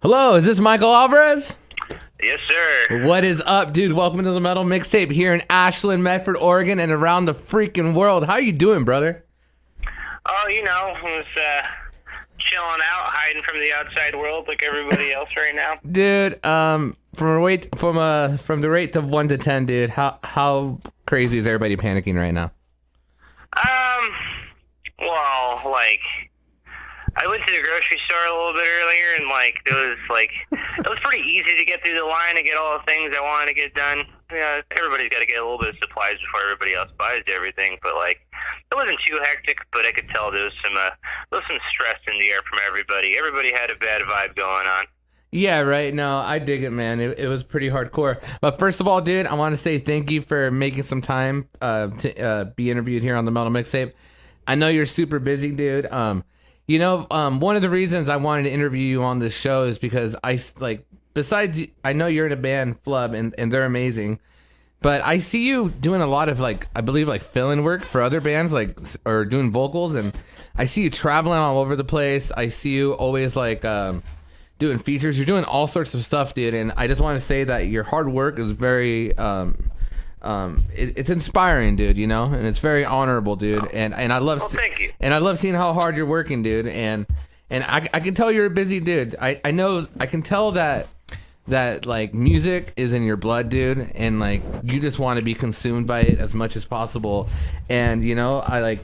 Hello, is this Michael Alvarez? Yes, sir. What is up, dude? Welcome to the Metal Mixtape here in Ashland, Medford, Oregon, and around the freaking world. How you doing, brother? Oh, I was chilling out, hiding from the outside world like everybody else right now. Dude, from the rate of 1 to 10, dude, how crazy is everybody panicking right now? Well, I went to the grocery store a little bit earlier, and it was pretty easy to get through the line and get all the things I wanted to get done. Everybody's got to get a little bit of supplies before everybody else buys everything, but it wasn't too hectic. But I could tell there was some stress in the air from everybody. Everybody had a bad vibe going on. Yeah, right. No, I dig it, man. It was pretty hardcore. But first of all, dude, I want to say thank you for making some time to be interviewed here on the Metal Mixtape. I know you're super busy, dude. One of the reasons I wanted to interview you on this show is because besides, I know you're in a band, Flub, and they're amazing, but I see you doing a lot of I believe fill-in work for other bands, or doing vocals, and I see you traveling all over the place. I see you always doing features. You're doing all sorts of stuff, dude, and I just want to say that your hard work is very it's inspiring, dude, and it's very honorable, dude. And I love thank you. And I love seeing how hard you're working, dude. And I can tell you're a busy dude. I can tell that music is in your blood, dude, and you just want to be consumed by it as much as possible. And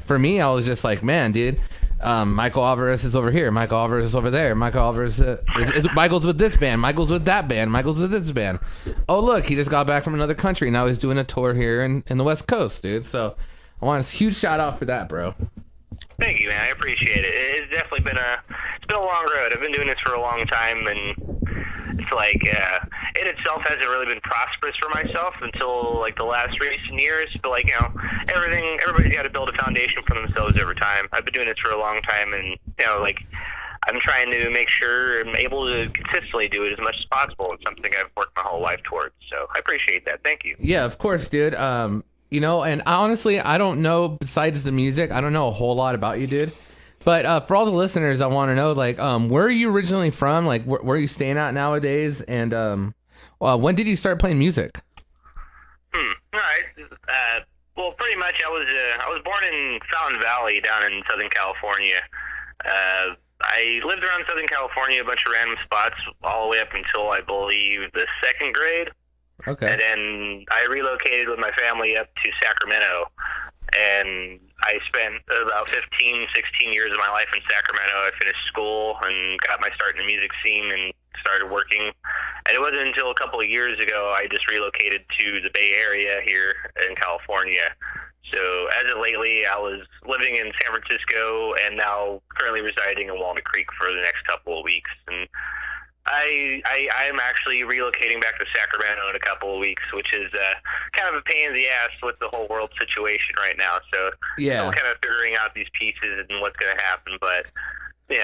for me, I was just man, dude, Michael Alvarez is over here, Michael Alvarez is over there, Michael Alvarez is Michael's with this band, Michael's with that band, Michael's with this band. Oh look, he just got back from another country, now he's doing a tour here in the West Coast, dude. So I want a huge shout out for that, bro. Thank you, man. I appreciate it. It's definitely been a long road. I've been doing this for a long time, and it's it itself hasn't really been prosperous for myself until the last recent years. But everybody's got to build a foundation for themselves over time. I've been doing this for a long time, and I'm trying to make sure I'm able to consistently do it as much as possible. It's something I've worked my whole life towards. So I appreciate that. Thank you. Yeah, of course, dude. And honestly, I don't know, besides the music, I don't know a whole lot about you, dude. But for all the listeners, I want to know, where are you originally from? Where are you staying at nowadays? And when did you start playing music? All right. Well, pretty much, I was born in Fountain Valley down in Southern California. I lived around Southern California, a bunch of random spots, all the way up until, I believe, the second grade. Okay. And then I relocated with my family up to Sacramento, and I spent about 15, 16 years of my life in Sacramento. I finished school and got my start in the music scene and started working. And it wasn't until a couple of years ago I just relocated to the Bay Area here in California. So as of lately, I was living in San Francisco and now currently residing in Walnut Creek for the next couple of weeks. And I'm actually relocating back to Sacramento in a couple of weeks, which is kind of a pain in the ass with the whole world situation right now. So yeah, I'm kind of figuring out these pieces and what's going to happen. But we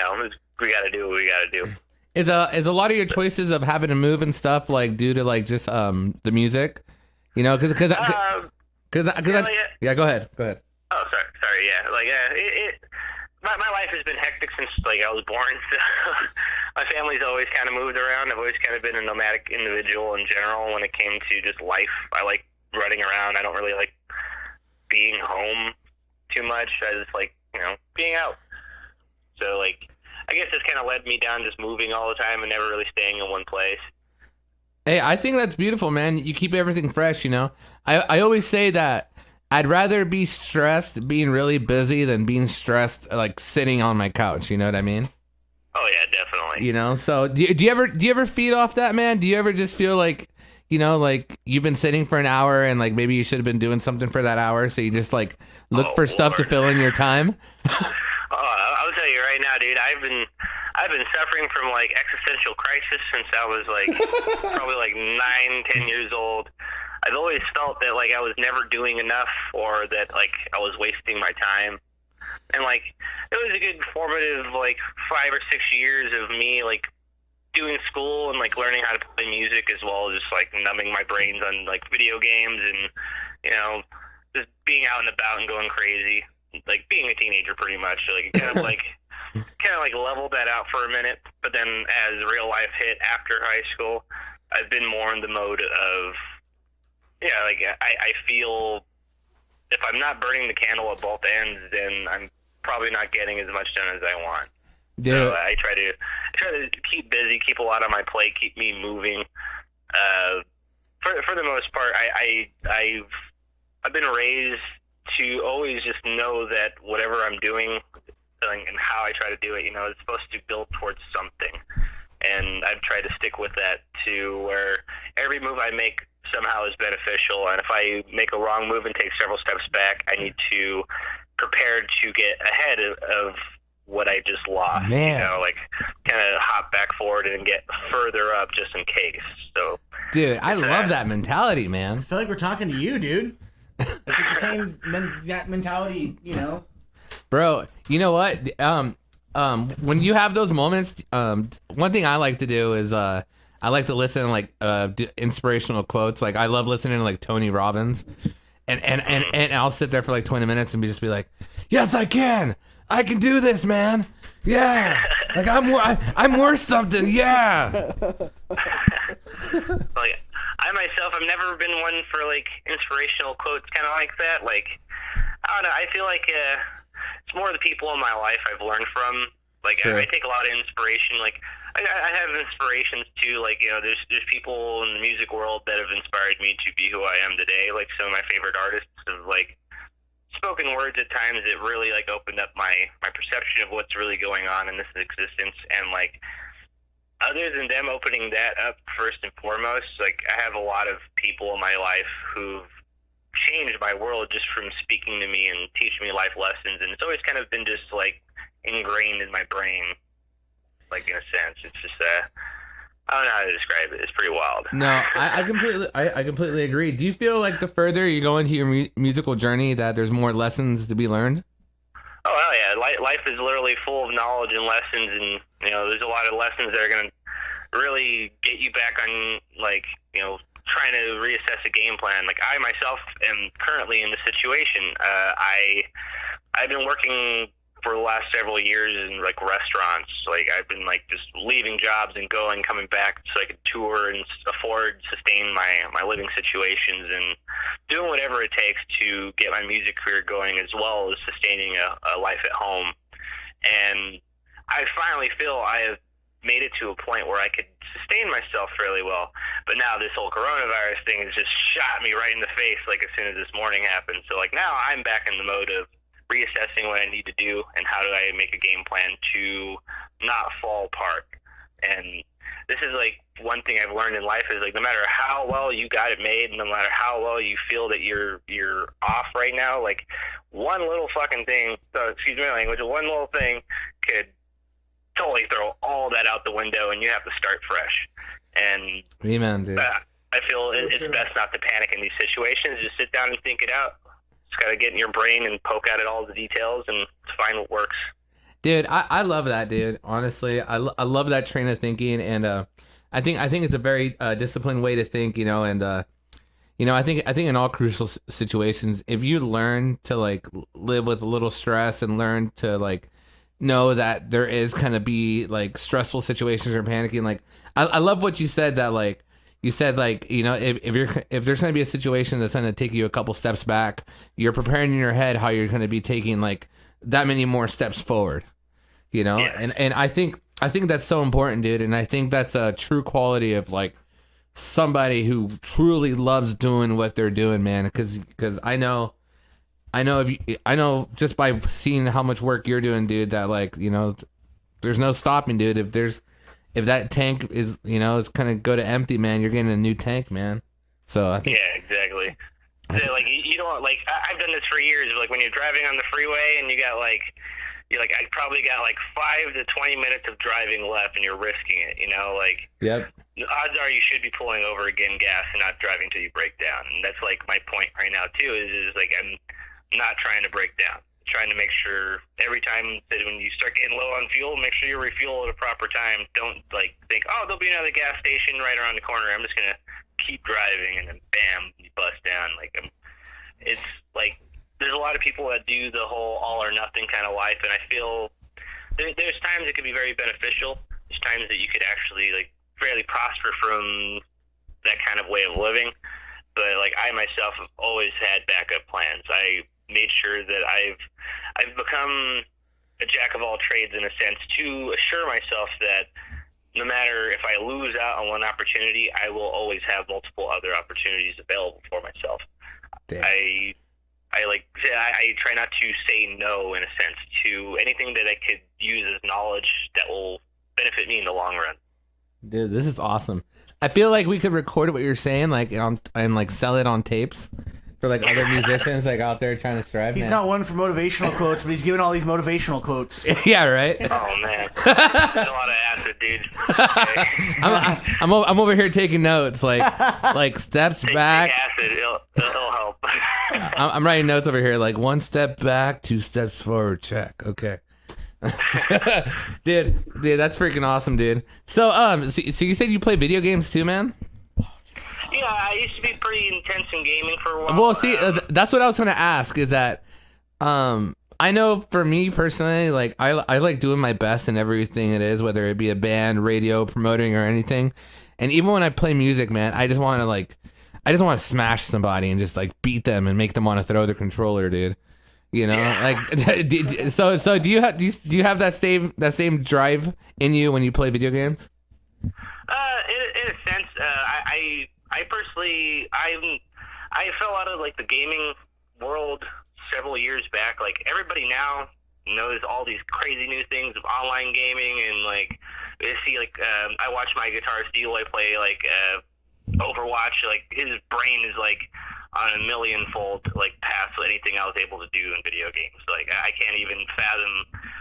got to do what we got to do. Is a lot of your choices of having to move and stuff due to just the music, because yeah, go ahead. Oh, sorry, yeah, My life has been hectic since I was born. So my family's always kind of moved around. I've always kind of been a nomadic individual in general when it came to just life. I like running around. I don't really like being home too much. I just like being out. So I guess this kind of led me down just moving all the time and never really staying in one place. Hey, I think that's beautiful, man. You keep everything fresh. I always say that I'd rather be stressed being really busy than being stressed sitting on my couch. You know what I mean? Oh yeah, definitely. So do you ever feed off that, man? Do you ever just feel you've been sitting for an hour and maybe you should have been doing something for that hour, so you just look for stuff to fill in your time? I'll tell you right now, dude. I've been suffering from existential crisis since I was probably 9-10 years old. I've always felt that I was never doing enough, or that I was wasting my time. And it was a good formative 5 or 6 years of me doing school and learning how to play music, as well as just numbing my brains on video games and just being out and about and going crazy, being a teenager pretty much. Kind of kind of like leveled that out for a minute, but then as real life hit after high school, I've been more in the mode of, like I feel if I'm not burning the candle at both ends, then I'm probably not getting as much done as I want. Dude. So I try to keep busy, keep a lot on my plate, keep me moving. For the most part, I've been raised to always just know that whatever I'm doing and how I try to do it, it's supposed to build towards something. And I've tried to stick with that to where every move I make somehow is beneficial. And if I make a wrong move and take several steps back, I need to prepare to get ahead of what I just lost. Man. Kind of hop back forward and get further up just in case. So, dude, I love that mentality, man. I feel like we're talking to you, dude. It's like the same mentality, Bro, you know what? When you have those moments, one thing I like to do is I like to listen to inspirational quotes. Like I love listening to like Tony Robbins, and I'll sit there for like 20 minutes and just be like, yes, I can do this, man. Yeah, like I'm worth something. Yeah. Like I myself, I've never been one for like inspirational quotes, kind of like that. Like I don't know. I feel like it's more the people in my life I've learned from. Like Sure. I take a lot of inspiration. Like I have inspirations too. Like there's people in the music world that have inspired me to be who I am today. Like some of my favorite artists have like spoken words at times that really like opened up my perception of what's really going on in this existence. And like other than them opening that up first and foremost, like I have a lot of people in my life who've changed my world just from speaking to me and teaching me life lessons. And it's always kind of been just like ingrained in my brain, like in a sense. It's just I don't know how to describe it. It's pretty wild. No, I completely agree. Do you feel like the further you go into your musical journey that there's more lessons to be learned? Oh, hell yeah. Life is literally full of knowledge and lessons, and, there's a lot of lessons that are going to really get you back on, like, trying to reassess a game plan. Like, I myself am currently in the situation. I've been working for the last several years in, like, restaurants. Like, I've been, like, just leaving jobs and coming back so I could tour and sustain my living situations and doing whatever it takes to get my music career going, as well as sustaining a life at home. And I finally feel I have made it to a point where I could sustain myself fairly well. But now this whole coronavirus thing has just shot me right in the face, like, as soon as this morning happened. So, like, now I'm back in the mode of reassessing what I need to do and how do I make a game plan to not fall apart. And this is like one thing I've learned in life is like no matter how well you got it made, no matter how well you feel that you're off right now, like one little fucking thing, excuse my language, one little thing could totally throw all that out the window and you have to start fresh. And Amen, dude. I feel it's best not to panic in these situations. Just sit down and think it out. Just got to get in your brain and poke out at all the details and find what works. Dude, I love that, dude. Honestly, I love that train of thinking, and I think it's a very disciplined way to think, and I think in all crucial situations, if you learn to like live with a little stress and learn to like know that there is kind of be like stressful situations or panicking, like I love what you said that like. You said like, if there's going to be a situation that's going to take you a couple steps back, you're preparing in your head how you're going to be taking like that many more steps forward, Yeah. And I think that's so important, dude. And I think that's a true quality of like somebody who truly loves doing what they're doing, man. Because I know just by seeing how much work you're doing, dude, that like, there's no stopping, dude. If that tank is, it's kind of go to empty, man, you're getting a new tank, man. So I think. Yeah, exactly. So, like, you don't, like, I've done this for years. Like, when you're driving on the freeway and I probably got, like, 5 to 20 minutes of driving left and you're risking it, like. Yep. The odds are you should be pulling over again gas and not driving till you break down. And that's, like, my point right now, too, is like, I'm not trying to break down. Trying to make sure every time that when you start getting low on fuel, make sure you refuel at a proper time. Don't like think, oh, there'll be another gas station right around the corner. I'm just gonna keep driving, and then bam, you bust down. Like it's like there's a lot of people that do the whole all or nothing kind of life, and I feel there's times it can be very beneficial. There's times that you could actually like fairly prosper from that kind of way of living. But like I myself have always had backup plans. I made sure that I've become a jack of all trades in a sense to assure myself that no matter if I lose out on one opportunity, I will always have multiple other opportunities available for myself. Damn. I try not to say no in a sense to anything that I could use as knowledge that will benefit me in the long run. Dude, this is awesome. I feel like we could record what you're saying, like and like sell it on tapes for like other musicians like out there trying to strive. He's not one for motivational quotes, but he's giving all these motivational quotes. Yeah, right. Oh man, there's a lot of acid, dude. Okay. I'm over here taking notes, like steps back. Take acid, it'll help. I'm writing notes over here, like 1 step back, 2 steps forward. Check. Okay. dude, that's freaking awesome, dude. So so you said you play video games too, man? Yeah, I used to be pretty intense in gaming for a while. Well, see, that's what I was gonna ask. Is that I know for me personally, like I like doing my best in everything it is, whether it be a band, radio, promoting, or anything. And even when I play music, man, I just want to smash somebody and just like beat them and make them want to throw the controller, dude. You know, yeah. Like so. Do you have that same drive in you when you play video games? In a sense, I personally, I fell out of like the gaming world several years back. Like everybody now knows all these crazy new things of online gaming, and like I see like I watch my guitarist Eloy play like Overwatch. Like his brain is like on a millionfold like past anything I was able to do in video games. Like I can't even fathom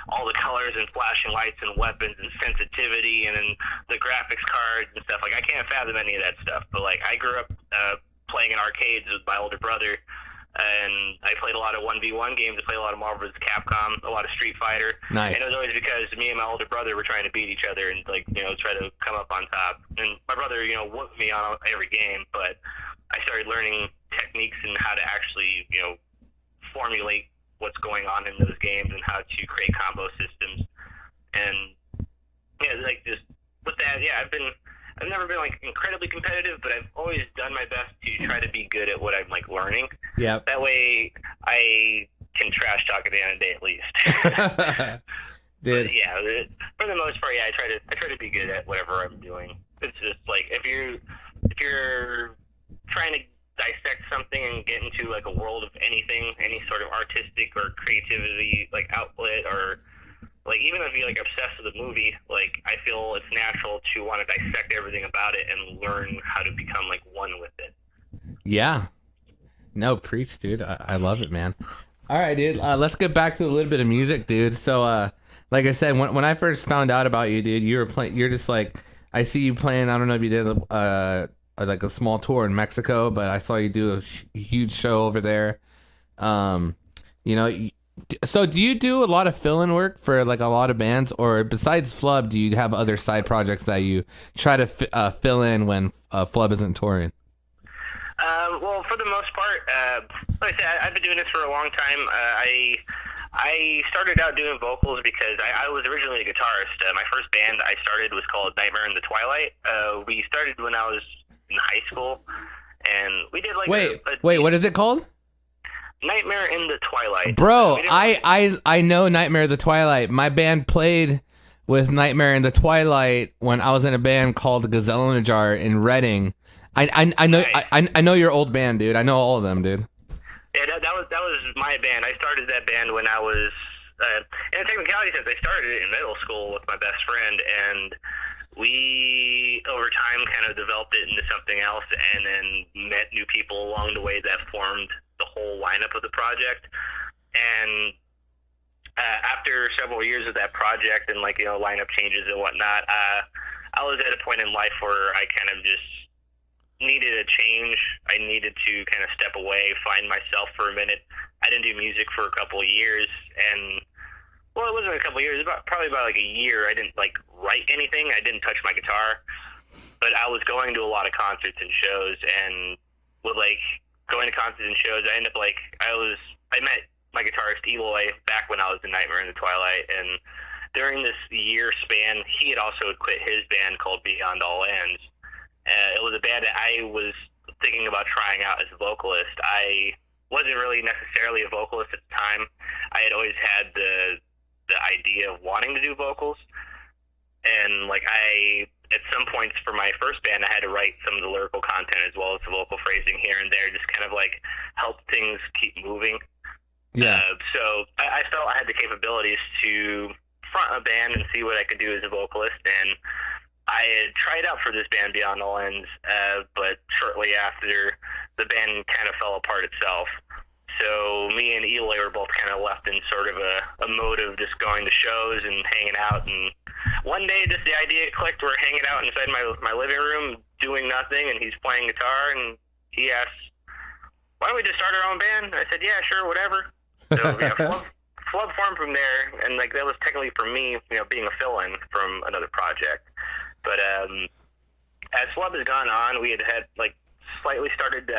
all the colors and flashing lights and weapons and sensitivity and then the graphics cards and stuff. Like I can't fathom any of that stuff. But like I grew up playing in arcades with my older brother, and I played a lot of 1v1 games. I played a lot of Marvel vs. Capcom, a lot of Street Fighter. Nice. And it was always because me and my older brother were trying to beat each other and like try to come up on top. And my brother whooped me on every game, but I started learning techniques and how to actually, formulate what's going on in those games and how to create combo systems. And like just with that, I've never been like incredibly competitive, but I've always done my best to try to be good at what I'm like learning. Yeah. That way I can trash talk at the end of the day at least. Dude. But yeah, for the most part, I try to be good at whatever I'm doing. It's just like if you're trying to dissect something and get into like a world of anything, any sort of artistic or creativity like outlet, or like even if you're like obsessed with a movie, like I feel it's natural to want to dissect everything about it and learn how to become like one with it. Yeah. No, preach, dude. I love it, man. All right, dude. Let's get back to a little bit of music, dude. So, like I said, when I first found out about you, dude, you were playing. You're just like, I see you playing. I don't know if you did like a small tour in Mexico, but I saw you do a huge show over there. So do you do a lot of fill-in work for like a lot of bands, or besides Flub, do you have other side projects that you try to fill in when Flub isn't touring? Well, for the most part, like I said, I've been doing this for a long time. I started out doing vocals because I was originally a guitarist. My first band I started was called Nightmare in the Twilight. We started when I was in high school, and we did like wait, what is it called? Nightmare in the Twilight. Bro, I know Nightmare in the Twilight. My band played with Nightmare in the Twilight when I was in a band called Gazelle in a Jar in Reading. I know I know your old band, dude. I know all of them, dude. Yeah, that was my band. I started that band when I was in a technicality sense. I started it in middle school with my best friend, and we over time kind of developed it into something else, and then met new people along the way that formed the whole lineup of the project. And after several years of that project and lineup changes and whatnot, I was at a point in life where I kind of just needed a change. I needed to kind of step away, find myself for a minute. I didn't do music for a couple of years, and well, it wasn't a couple of years, probably about like a year. I didn't write anything. I didn't touch my guitar, but I was going to a lot of concerts and shows, and with going to concerts and shows, I ended up I met my guitarist Eloy back when I was in Nightmare in the Twilight, and during this year span, he had also quit his band called Beyond All Ends. It was a band that I was thinking about trying out as a vocalist. I wasn't really necessarily a vocalist at the time. I had always had the idea of wanting to do vocals, and like at some points for my first band, I had to write some of the lyrical content as well as the vocal phrasing here and there, just kind of like help things keep moving. Yeah. So I felt I had the capabilities to front a band and see what I could do as a vocalist, and I had tried out for this band Beyond All Ends, but shortly after, the band kind of fell apart itself. So me and Eloy were both kind of left in sort of a mode of just going to shows and hanging out. And one day, just the idea clicked. We're hanging out inside my living room, doing nothing, and he's playing guitar. And he asked, "Why don't we just start our own band?" I said, "Yeah, sure, whatever." So yeah, Flub formed from there, and like that was technically for me, being a fill-in from another project. But as Flub has gone on, we had like slightly started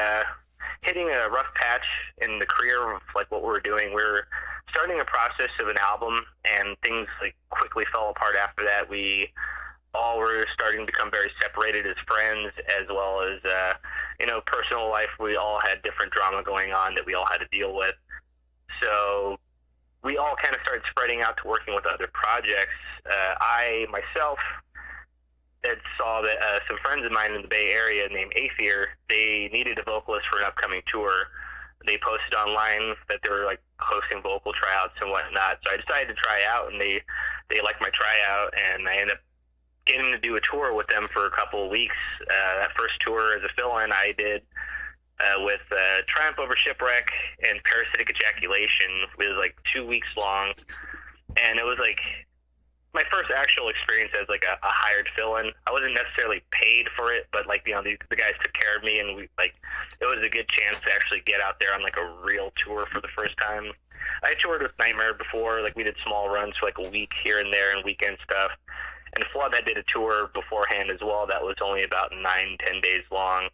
hitting a rough patch in the career of like what we were doing. We were starting a process of an album, and things like quickly fell apart after that. We all were starting to become very separated as friends, as well as personal life. We all had different drama going on that we all had to deal with. So we all kind of started spreading out to working with other projects. I myself had saw that some friends of mine in the Bay Area named Aether, they needed a vocalist for an upcoming tour. They posted online that they were like hosting vocal tryouts and whatnot. So I decided to try out, and they liked my tryout, and I ended up getting to do a tour with them for a couple of weeks. That first tour as a fill-in I did with Triumph Over Shipwreck and Parasitic Ejaculation. It was like 2 weeks long, and it was like my first actual experience as like a hired fill-in. I wasn't necessarily paid for it, but like the guys took care of me, and we like it was a good chance to actually get out there on like a real tour for the first time. I toured with Nightmare before, like we did small runs for like a week here and there and weekend stuff. And Flood, I did a tour beforehand as well that was only about 9-10 days long.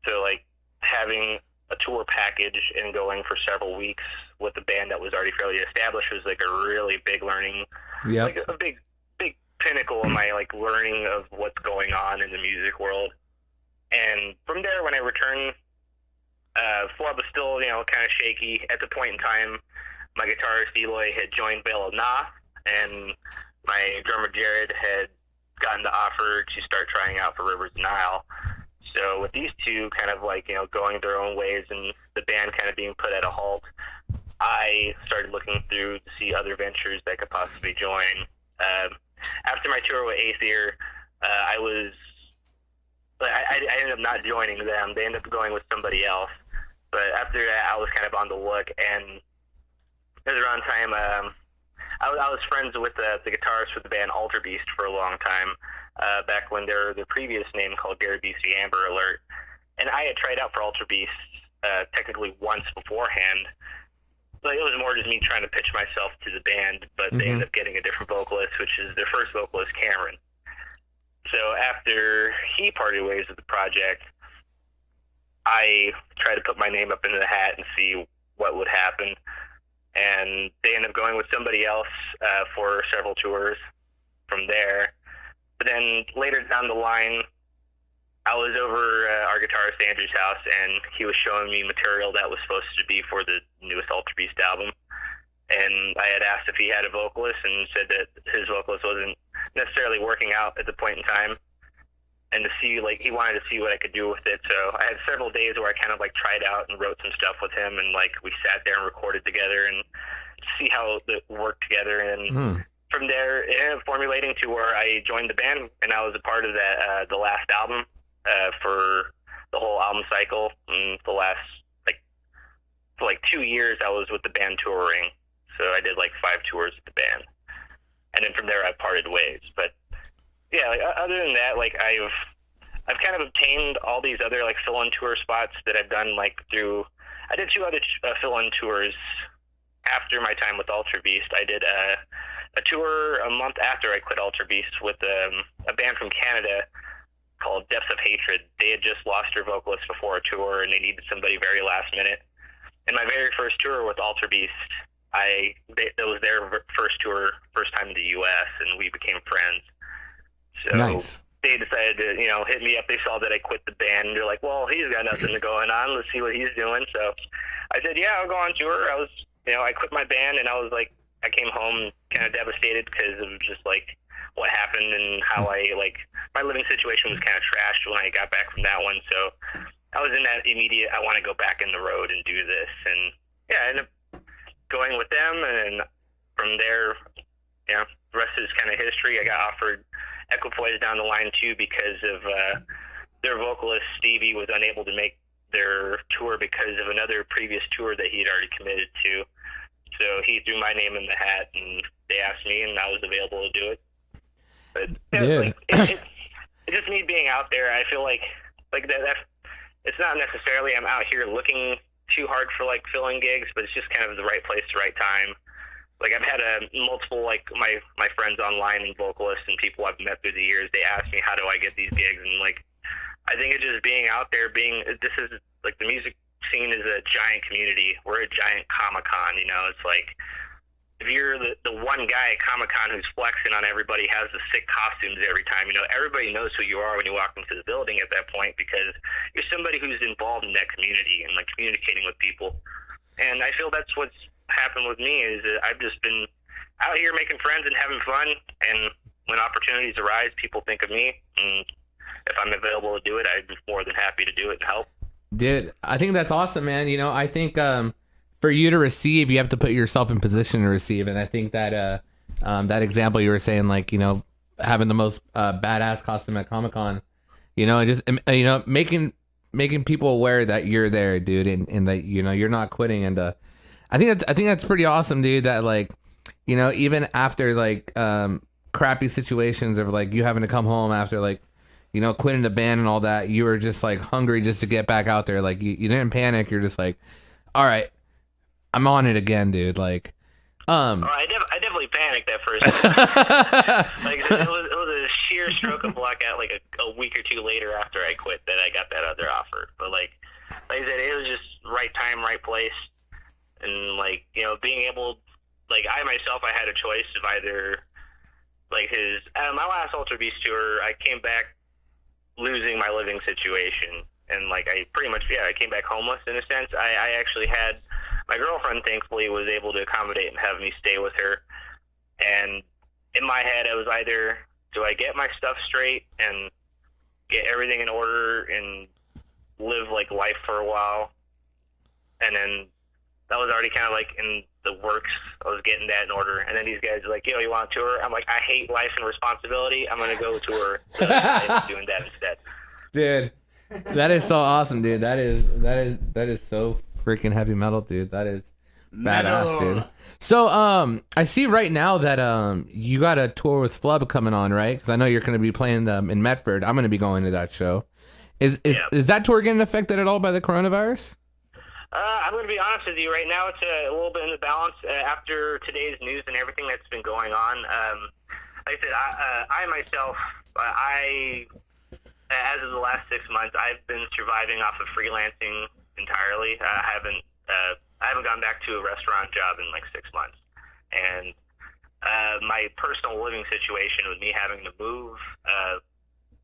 So like having a tour package and going for several weeks with a band that was already fairly established was like a really big learning. Yeah. Like a big pinnacle in my like learning of what's going on in the music world. And from there, when I returned, Flub was still, kind of shaky. At the point in time, my guitarist Eloy had joined Veil of Noth, and my drummer Jared had gotten the offer to start trying out for Rivers of the Nile. So with these two kind of like, going their own ways and the band kind of being put at a halt, I started looking through to see other ventures that could possibly join. After my tour with Aether, I ended up not joining them. They ended up going with somebody else. But after that, I was kind of on the look, and it was around time, I was friends with the guitarist for the band Alter Beast for a long time, back when their previous name called Gary BC Amber Alert. And I had tried out for Alter Beast technically once beforehand. But it was more just me trying to pitch myself to the band, but they ended up getting a different vocalist, which is their first vocalist, Cameron. So after he parted ways with the project, I tried to put my name up into the hat and see what would happen. And they ended up going with somebody else for several tours from there. But then later down the line, I was over our guitarist Andrew's house, and he was showing me material that was supposed to be for the newest Alter Beast album. And I had asked if he had a vocalist, and said that his vocalist wasn't necessarily working out at the point in time, and to see, like, he wanted to see what I could do with it. So I had several days where I kind of like tried out and wrote some stuff with him, and like we sat there and recorded together and see how it worked together. And from there, it ended up formulating to where I joined the band, and I was a part of that the last album. For the whole album cycle, and the last for 2 years I was with the band touring, so I did like 5 tours with the band, and then from there I parted ways. But yeah, like, other than that, like I've kind of obtained all these other like fill-in tour spots that I've done like through. I did 2 other fill-in tours after my time with Alter Beast. I did a tour a month after I quit Alter Beast with a band from Canada called Depths of Hatred. They had just lost their vocalist before a tour, and they needed somebody very last minute. And my very first tour with Alter Beast, that was their first tour, first time in the U.S., and we became friends. So Nice. they decided to, hit me up. They saw that I quit the band. They're like, well, he's got nothing going on. Let's see what he's doing. So I said, yeah, I'll go on tour. I quit my band, and I came home kind of devastated because of just like what happened and how my living situation was kind of trashed when I got back from that one. So I was in that immediate, I want to go back in the road and do this. And yeah, I ended up going with them. And from there, the rest is kind of history. I got offered Equipoise down the line too because of their vocalist Stevie was unable to make their tour because of another previous tour that he had already committed to. So he threw my name in the hat, and they asked me, and I was available to do it. But it's just me being out there. I feel like that. It's not necessarily I'm out here looking too hard for like filling gigs, but it's just kind of the right place, the right time. Like I've had multiple my friends online and vocalists and people I've met through the years. They ask me how do I get these gigs, and I think it's just being out there. This is like the music scene is a giant community. We're a giant Comic-Con, it's like if you're the one guy at Comic-Con who's flexing on everybody, has the sick costumes every time, everybody knows who you are when you walk into the building at that point because you're somebody who's involved in that community and like communicating with people. And I feel that's what's happened with me is that I've just been out here making friends and having fun, and when opportunities arise, people think of me, and if I'm available to do it, I'd be more than happy to do it and help. Dude, I think that's awesome, man. I think for you to receive, you have to put yourself in position to receive. And I think that that example you were saying, having the most badass costume at Comic-Con, just making people aware that you're there, dude, and that you're not quitting. And I think that's pretty awesome, dude. That even after crappy situations of you having to come home after quitting the band and all that, you were just hungry just to get back out there. You didn't panic. You're just all right, I'm on it again, dude. I definitely panicked at first. It was a sheer stroke of luck at a week or two later after I quit that I got that other offer. But like I said, it was just right time, right place. And being able, I myself, I had a choice of either my last Ultra Beast tour, I came back losing my living situation, and I pretty much I came back homeless in a sense. I actually had my girlfriend, thankfully, was able to accommodate and have me stay with her, and in my head I was either do I get my stuff straight and get everything in order and live life for a while, and then that was already kind of in the works. I was getting that in order, and then these guys are like, yo, you want to tour? I'm like, I hate life and responsibility. I'm going to go tour. So I ended up doing that instead. Dude, that is so awesome, dude. That is so freaking heavy metal, dudude. That is badass, dude. So, I see right now that you got a tour with Flub coming on, right? Because I know you're going to be playing them in Medford. I'm going to be going to that show. Is that tour getting affected at all by the coronavirus? I'm going to be honest with you. Right now, it's a little bit in the balance after today's news and everything that's been going on. Like I said, I myself, as of the last 6 months, I've been surviving off of freelancing entirely. I haven't gone back to a restaurant job in 6 months, and my personal living situation with me having to move.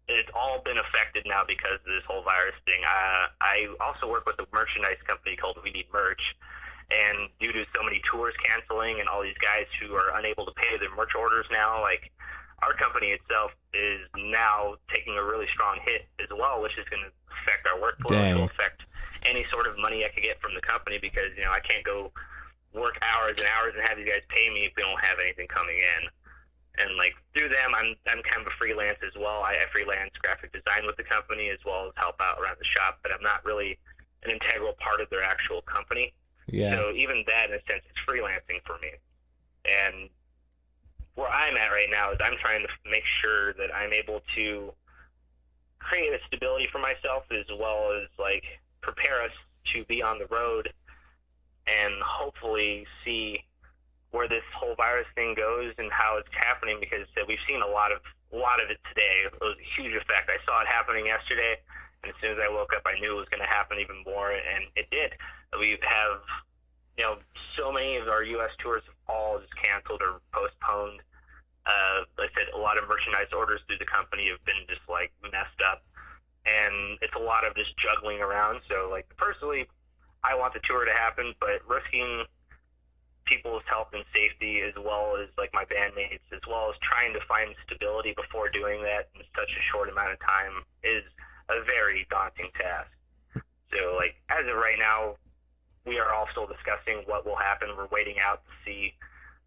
It's all been affected now because of this whole virus thing. I also work with a merchandise company called We Need Merch, and due to so many tours canceling and all these guys who are unable to pay their merch orders now, our company itself is now taking a really strong hit as well, which is going to affect our workflow. It will affect any sort of money I could get from the company because, I can't go work hours and hours and have you guys pay me if we don't have anything coming in. And through them, I'm kind of a freelance as well. I freelance graphic design with the company as well as help out around the shop, but I'm not really an integral part of their actual company. Yeah. So even that, in a sense, is freelancing for me. And where I'm at right now is I'm trying to make sure that I'm able to create a stability for myself as well as prepare us to be on the road and hopefully see where this whole virus thing goes and how it's happening, because we've seen a lot of it today. It was a huge effect. I saw it happening yesterday, and as soon as I woke up, I knew it was going to happen even more, and it did. We have so many of our U.S. tours have all just canceled or postponed. Like I said, a lot of merchandise orders through the company have been just like messed up, and it's a lot of just juggling around. So like personally, I want the tour to happen, but risking people's health and safety, as well as like my bandmates, as well as trying to find stability before doing that in such a short amount of time, is a very daunting task. So like as of right now, we are all still discussing what will happen. We're waiting out to see,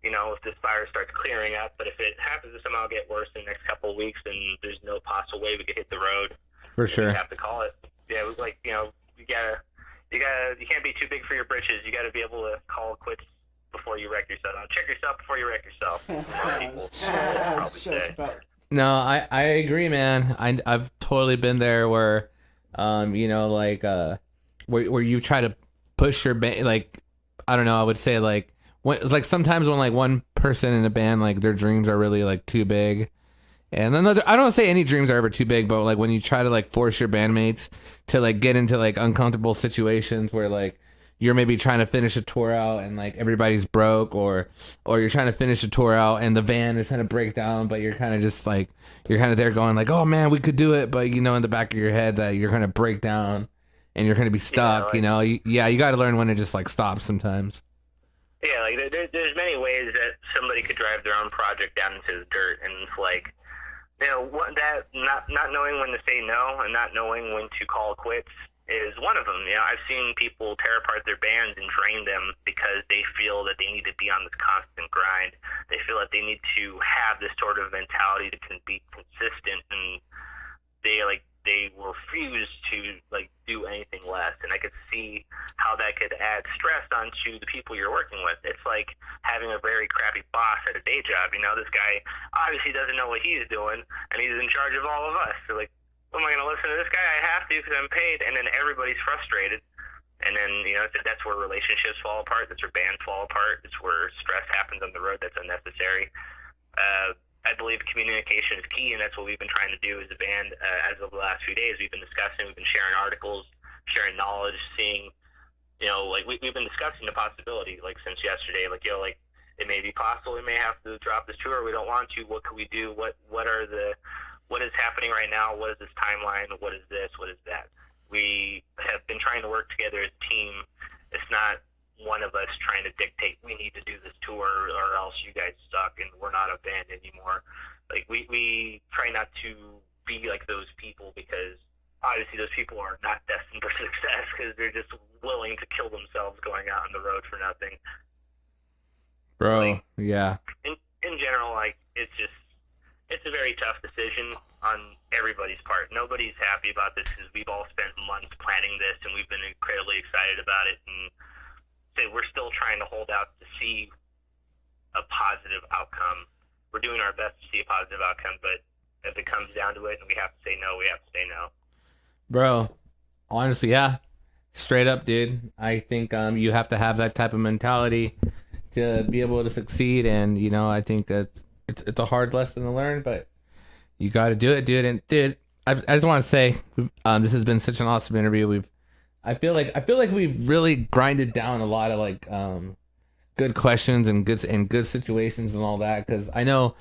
if this virus starts clearing up. But if it happens to somehow get worse in the next couple of weeks, then there's no possible way we could hit the road. For sure. We have to call it. Yeah, you can't be too big for your britches. You gotta be able to call it quits before you wreck yourself. Check yourself before you wreck yourself. Most people probably say. No, I agree, man. I've totally been there where, where you try to push your band, like, I don't know, I would say like, when it's like sometimes when like one person in a band, like their dreams are really like too big. And another, I don't say any dreams are ever too big, but like when you try to like force your bandmates to like get into like uncomfortable situations where like you're maybe trying to finish a tour out and like everybody's broke, or you're trying to finish a tour out and the van is kind of break down, but you're kind of just like, you're kind of there going like, oh man, we could do it. But in the back of your head that you're going to break down and you're going to be stuck, you got to learn when to just like stop sometimes. Yeah, like there's many ways that somebody could drive their own project down into the dirt, and it's like, that not knowing when to say no and not knowing when to call quits is one of them. I've seen people tear apart their bands and drain them because they feel that they need to be on this constant grind. They feel that they need to have this sort of mentality that can be consistent, and they refuse to like do anything less. And I could see how that could add stress onto the people you're working with. It's like having a very crappy boss at a day job. This guy obviously doesn't know what he's doing, and he's in charge of all of us. So like, am I going to listen to this guy? I have to because I'm paid. And then everybody's frustrated. And then, that's where relationships fall apart. That's where bands fall apart. It's where stress happens on the road that's unnecessary. I believe communication is key, and that's what we've been trying to do as a band as of the last few days. We've been discussing, we've been sharing articles, sharing knowledge, seeing, we've been discussing the possibility, like, since yesterday, it may be possible we may have to drop this tour. We don't want to. What can we do? What is happening right now? What is this timeline? What is this? What is that? We have been trying to work together as a team. It's not one of us trying to dictate, we need to do this tour or else you guys suck and we're not a band anymore. Like, we try not to be like those people, because obviously those people are not destined for success because they're just willing to kill themselves going out on the road for nothing. Bro, yeah. In general, it's a very tough decision on everybody's part. Nobody's happy about this because we've all spent months planning this and we've been incredibly excited about it, and we're still trying to hold out to see a positive outcome. We're doing our best to see a positive outcome, but if it comes down to it and we have to say no, we have to say no. Bro, honestly, yeah. Straight up, dude. I think you have to have that type of mentality to be able to succeed, and I think it's a hard lesson to learn, but you got to do it, dude. And dude, I just want to say this has been such an awesome interview. I feel like we've really grinded down a lot of good questions and good situations and all that, because I know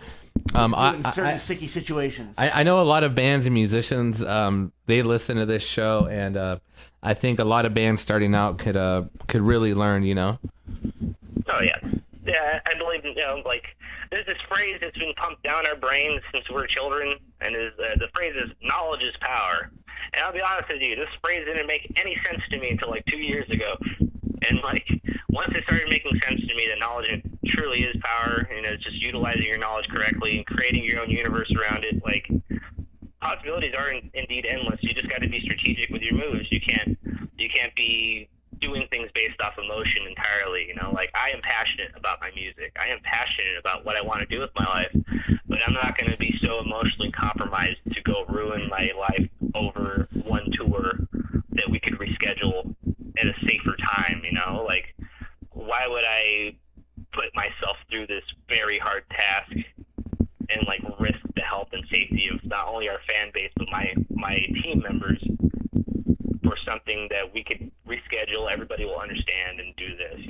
certain sticky situations. I know a lot of bands and musicians, they listen to this show, and I think a lot of bands starting out could really learn. Oh yeah. Yeah, I believe, there's this phrase that's been pumped down our brains since we were children, and the phrase is, knowledge is power. And I'll be honest with you, this phrase didn't make any sense to me until 2 years ago. And once it started making sense to me that knowledge truly is power, it's just utilizing your knowledge correctly and creating your own universe around it, possibilities are indeed endless. You just got to be strategic with your moves. You can't be doing things based off emotion entirely. I am passionate about my music. I am passionate about what I want to do with my life, but I'm not going to be so emotionally compromised to go ruin my life over one tour that we could reschedule at a safer time. Why would I put myself through this very hard task and risk the health and safety of not only our fan base but my team members for something that we could reschedule, everybody will understand, and do this?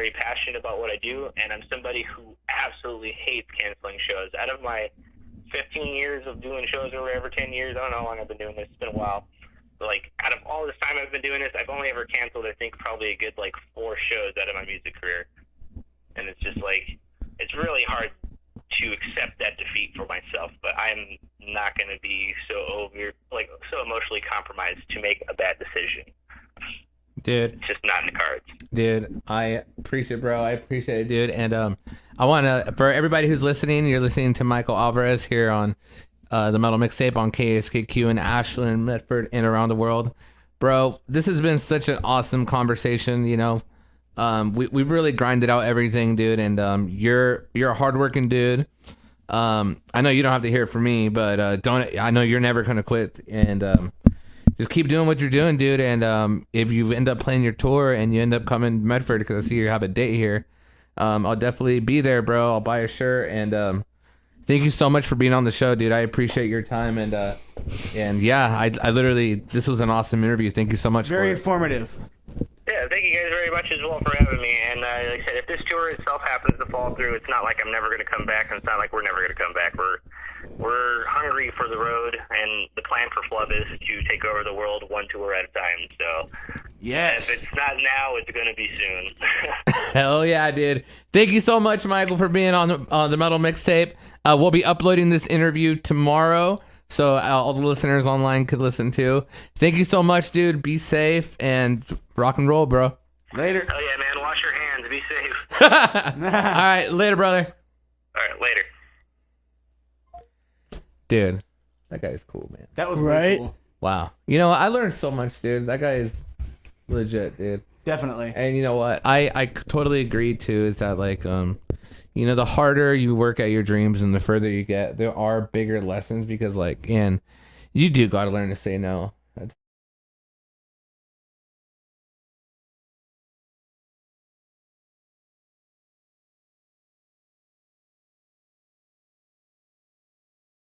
very passionate about what I do, and I'm somebody who absolutely hates canceling shows. Out of my 15 years of doing shows, or whatever, 10 years, I don't know how long I've been doing this. It's been a while. But, like, out of all this time I've been doing this, I've only ever canceled, I think, probably a good, like, 4 shows out of my music career. And it's just, like, it's really hard to accept that defeat for myself, but I'm not going to be so emotionally compromised to make a bad decision. Dude, it's just not in the cards. Dude, I appreciate it, bro. I appreciate it, dude. And I want to, for everybody who's listening, you're listening to Michael Alvarez here on the Metal Mixtape on KSKQ in Ashland, Medford, and around the world. Bro, this has been such an awesome conversation, you know. We've really grinded out everything, dude, and you're a hardworking dude. I know you don't have to hear it from me, but I know you're never gonna quit, and just keep doing what you're doing, dude. And if you end up playing your tour and you end up coming to Medford, because I see you have a date here, I'll definitely be there, bro. I'll buy a shirt, and thank you so much for being on the show, dude. I appreciate your time, and yeah, I literally, this was an awesome interview. Thank you so much. Very informative. Yeah, thank you guys very much as well for having me. And like I said, if this tour itself happens to fall through, it's not like I'm never going to come back, and it's not like we're never going to come back. We're hungry for the road, and the plan for Flub is to take over the world one tour at a time. So, yes, if it's not now, it's going to be soon. Hell yeah, dude! Thank you so much, Michael, for being on the Metal Mixtape. We'll be uploading this interview tomorrow, so all the listeners online could listen to. Thank you so much, dude. Be safe and rock and roll, bro. Later. Oh yeah, man. Wash your hands. Be safe. All right, later, brother. All right, later. Dude, that guy is cool, man. That was right. Cool. Wow. You know, I learned so much, dude. That guy is legit, dude. Definitely. And you know what? I totally agree too. Is that like you know, the harder you work at your dreams and the further you get, there are bigger lessons, because like, and you do got to learn to say no.